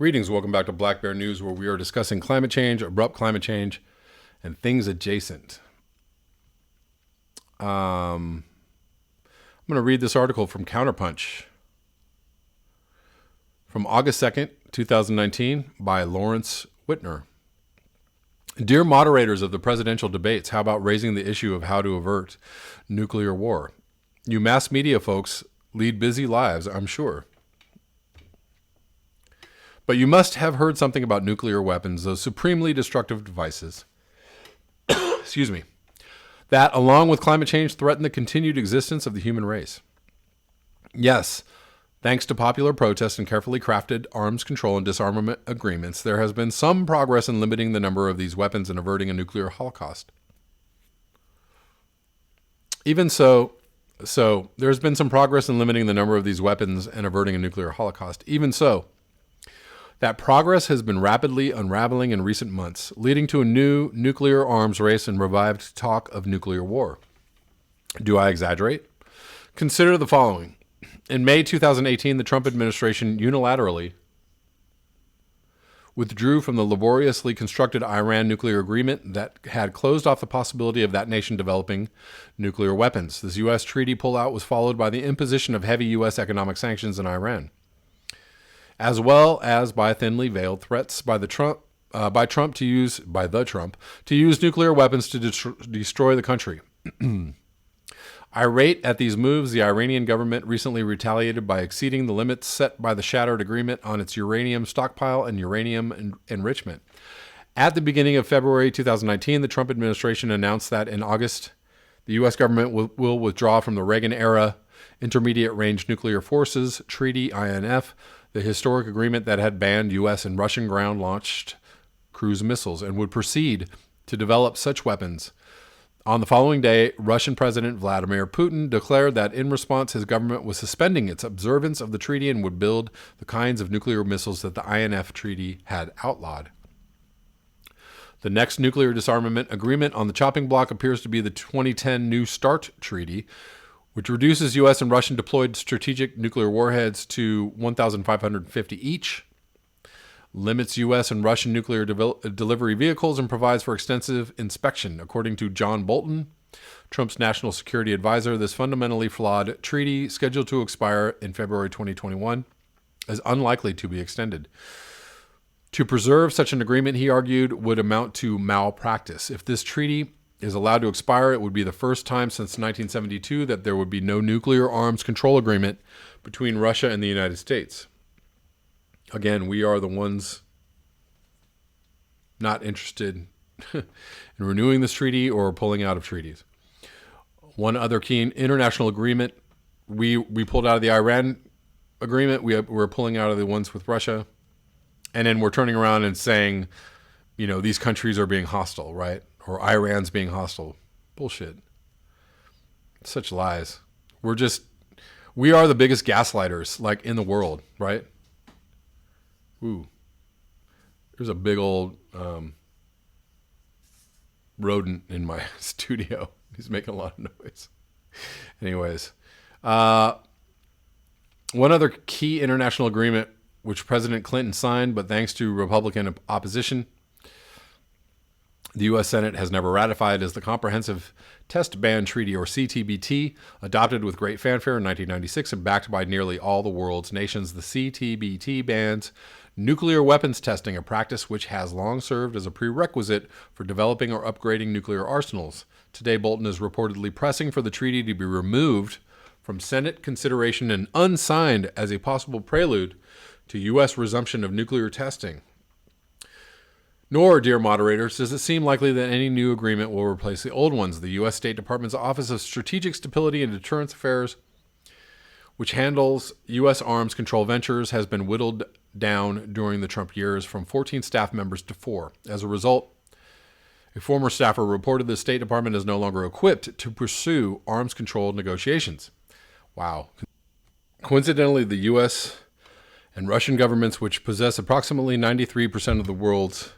Greetings, welcome back to Black Bear News, where we are discussing climate change, abrupt climate change, and things adjacent. I'm going to read this article from Counterpunch from August 2nd, 2019 by Lawrence Whitner. Dear moderators of the presidential debates, how about raising the issue of how to avert nuclear war? You mass media folks lead busy lives, I'm sure. But you must have heard something about nuclear weapons, those supremely destructive devices, excuse me, that, along with climate change, threaten the continued existence of the human race. Yes, thanks to popular protest and carefully crafted arms control and disarmament agreements, there has been some progress in limiting the number of these weapons and averting a nuclear holocaust. Even so, there's been some progress in limiting the number of these weapons and averting a nuclear holocaust. Even so, that progress has been rapidly unraveling in recent months, leading to a new nuclear arms race and revived talk of nuclear war. Do I exaggerate? Consider the following. In May 2018, the Trump administration unilaterally withdrew from the laboriously constructed Iran nuclear agreement that had closed off the possibility of that nation developing nuclear weapons. This U.S. treaty pullout was followed by the imposition of heavy U.S. economic sanctions in Iran, as well as by thinly veiled threats by Trump to use nuclear weapons to destroy the country. Irate at these moves, the Iranian government recently retaliated by exceeding the limits set by the shattered agreement on its uranium stockpile and uranium enrichment. At the beginning of February 2019, the Trump administration announced that in August, the U.S. government will withdraw from the Reagan-era Intermediate Range Nuclear Forces Treaty, INF, the historic agreement that had banned U.S. and Russian ground-launched cruise missiles, and would proceed to develop such weapons. On the following day, Russian President Vladimir Putin declared that in response, his government was suspending its observance of the treaty and would build the kinds of nuclear missiles that the INF treaty had outlawed. The next nuclear disarmament agreement on the chopping block appears to be the 2010 New START Treaty, which reduces U.S. and Russian deployed strategic nuclear warheads to 1,550 each, limits U.S. and Russian nuclear delivery vehicles, and provides for extensive inspection. According to John Bolton, Trump's national security advisor, this fundamentally flawed treaty, scheduled to expire in February 2021, is unlikely to be extended. To preserve such an agreement, he argued, would amount to malpractice. If this treaty is allowed to expire, it would be the first time since 1972 that there would be no nuclear arms control agreement between Russia and the United States. Again, we are the ones not interested in renewing this treaty or pulling out of treaties. One other key international agreement, we pulled out of the Iran agreement. We're pulling out of the ones with Russia. And then we're turning around and saying, these countries are being hostile, right? Or Iran's being hostile. Bullshit. Such lies. We are the biggest gaslighters, in the world, right? Ooh. There's a big old rodent in my studio. He's making a lot of noise. Anyways. One other key international agreement, which President Clinton signed, but thanks to Republican opposition, the U.S. Senate has never ratified, is the Comprehensive Test Ban Treaty, or CTBT, adopted with great fanfare in 1996 and backed by nearly all the world's nations. The CTBT bans nuclear weapons testing, a practice which has long served as a prerequisite for developing or upgrading nuclear arsenals. Today, Bolton is reportedly pressing for the treaty to be removed from Senate consideration and unsigned as a possible prelude to U.S. resumption of nuclear testing. Nor, dear moderators, does it seem likely that any new agreement will replace the old ones. The U.S. State Department's Office of Strategic Stability and Deterrence Affairs, which handles U.S. arms control ventures, has been whittled down during the Trump years from 14 staff members to 4. As a result, a former staffer reported the State Department is no longer equipped to pursue arms control negotiations. Wow. Coincidentally, the U.S. and Russian governments, which possess approximately 93% of the world's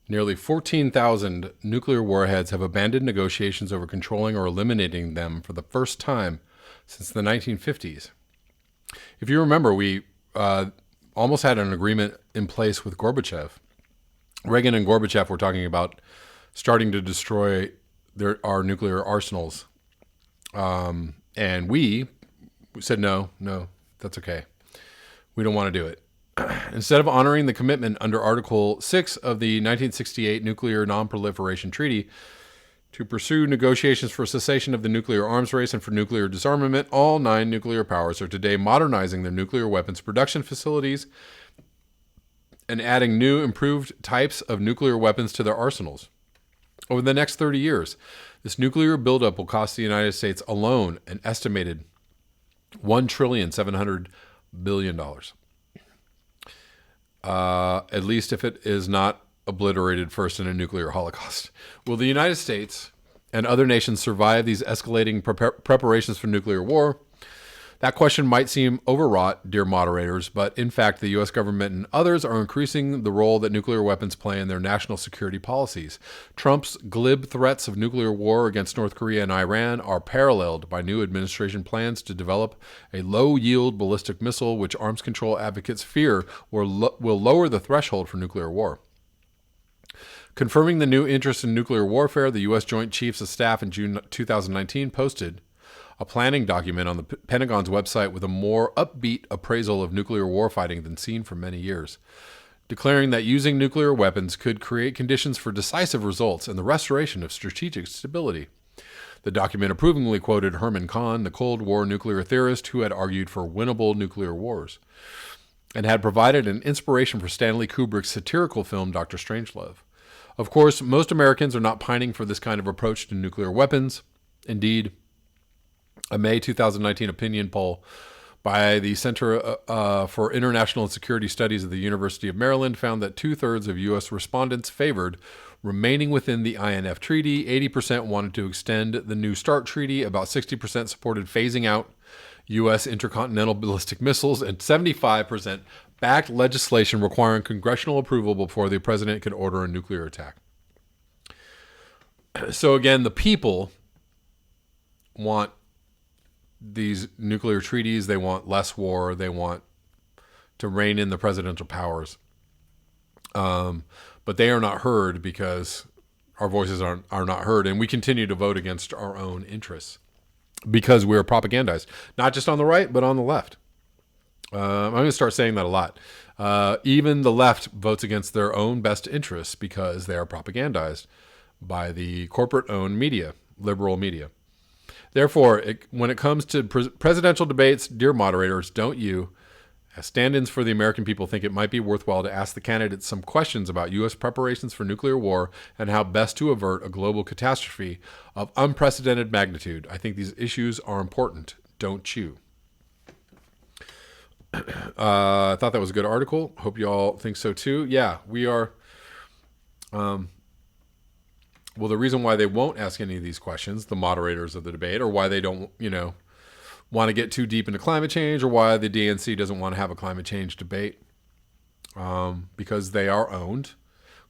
nearly 14,000 nuclear warheads, have abandoned negotiations over controlling or eliminating them for the first time since the 1950s. If you remember, almost had an agreement in place with Gorbachev. Reagan and Gorbachev were talking about starting to destroy our nuclear arsenals. And we said, no, that's okay. We don't want to do it. Instead of honoring the commitment under Article 6 of the 1968 Nuclear Non-Proliferation Treaty to pursue negotiations for cessation of the nuclear arms race and for nuclear disarmament, all 9 nuclear powers are today modernizing their nuclear weapons production facilities and adding new, improved types of nuclear weapons to their arsenals. Over the next 30 years, this nuclear buildup will cost the United States alone an estimated $1.7 trillion. At least if it is not obliterated first in a nuclear holocaust. Will the United States and other nations survive these escalating preparations for nuclear war? That question might seem overwrought, dear moderators, but in fact, the U.S. government and others are increasing the role that nuclear weapons play in their national security policies. Trump's glib threats of nuclear war against North Korea and Iran are paralleled by new administration plans to develop a low-yield ballistic missile, which arms control advocates fear will lower the threshold for nuclear war. Confirming the new interest in nuclear warfare, the U.S. Joint Chiefs of Staff in June 2019 posted a planning document on the Pentagon's website with a more upbeat appraisal of nuclear warfighting than seen for many years, declaring that using nuclear weapons could create conditions for decisive results and the restoration of strategic stability. The document approvingly quoted Herman Kahn, the Cold War nuclear theorist who had argued for winnable nuclear wars, and had provided an inspiration for Stanley Kubrick's satirical film Dr. Strangelove. Of course, most Americans are not pining for this kind of approach to nuclear weapons. Indeed, a May 2019 opinion poll by the Center for International and Security Studies at the University of Maryland found that 2/3 of U.S. respondents favored remaining within the INF Treaty, 80% wanted to extend the New START Treaty, about 60% supported phasing out U.S. intercontinental ballistic missiles, and 75% backed legislation requiring congressional approval before the president could order a nuclear attack. So again, the people want these nuclear treaties. They want less war. They want to rein in the presidential powers. But they are not heard because our voices are not heard. And we continue to vote against our own interests because we're propagandized, not just on the right, but on the left. I'm going to start saying that a lot. Even the left votes against their own best interests because they are propagandized by the corporate-owned media, liberal media. Therefore, when it comes to presidential debates, dear moderators, don't you, as stand-ins for the American people, think it might be worthwhile to ask the candidates some questions about U.S. preparations for nuclear war and how best to avert a global catastrophe of unprecedented magnitude? I think these issues are important, don't you? I thought that was a good article. Hope you all think so too. Yeah, we are. Well, the reason why they won't ask any of these questions, the moderators of the debate, or why they don't, want to get too deep into climate change, or why the DNC doesn't want to have a climate change debate, because they are owned,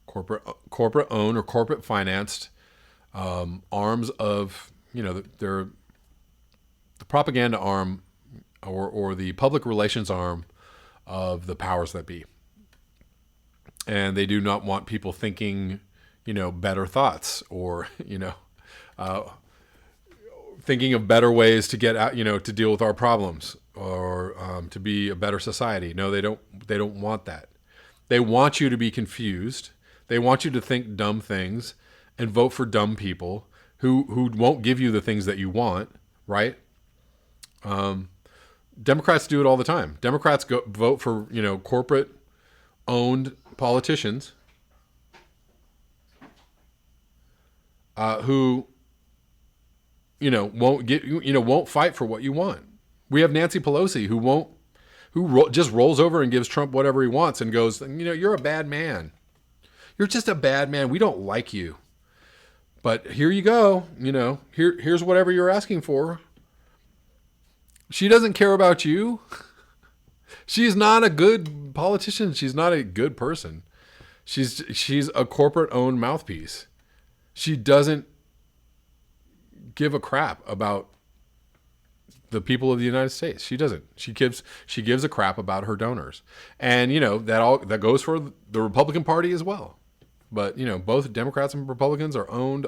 corporate owned or corporate financed arms of, they're the propaganda arm or the public relations arm of the powers that be. And they do not want people thinking, better thoughts or, thinking of better ways to get out, to deal with our problems or to be a better society. No, they don't want that. They want you to be confused. They want you to think dumb things and vote for dumb people who won't give you the things that you want, right? Democrats do it all the time. Democrats vote for, corporate-owned politicians who, won't fight for what you want. We have Nancy Pelosi who just rolls over and gives Trump whatever he wants and goes, you're a bad man. You're just a bad man. We don't like you. But here you go. Here's whatever you're asking for. She doesn't care about you. She's not a good politician. She's not a good person. She's a corporate-owned mouthpiece. She doesn't give a crap about the people of the United States. She doesn't. She gives a crap about her donors. And, that goes for the Republican Party as well. But, both Democrats and Republicans are owned.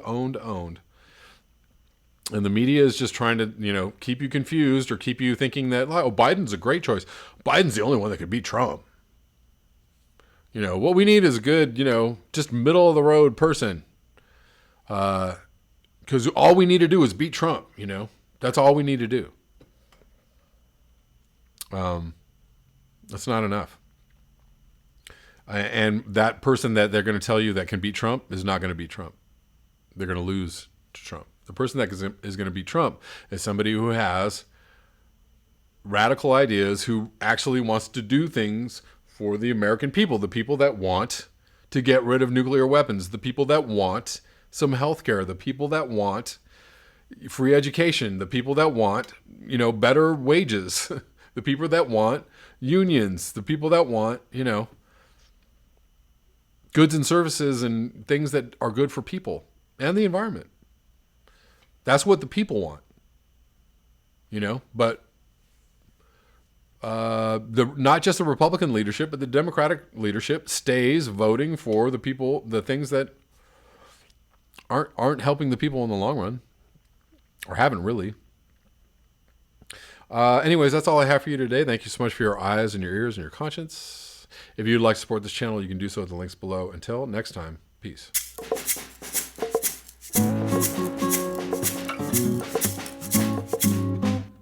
And the media is just trying to, keep you confused or keep you thinking that, Biden's a great choice. Biden's the only one that could beat Trump. What we need is a good, just middle of the road person. Because all we need to do is beat Trump, That's all we need to do. That's not enough. And that person that they're going to tell you that can beat Trump is not going to beat Trump. They're going to lose to Trump. The person that is going to beat Trump is somebody who has radical ideas, who actually wants to do things for the American people, the people that want to get rid of nuclear weapons, the people that want some health care, the people that want free education, the people that want, better wages, the people that want unions, the people that want, goods and services and things that are good for people and the environment. That's what the people want, but not just the Republican leadership, but the Democratic leadership stays voting for the people, the things that aren't helping the people in the long run, or haven't really. Anyways, that's all I have for you today. Thank you so much for your eyes and your ears and your conscience. If you'd like to support this channel, you can do so at the links below. Until next time, peace.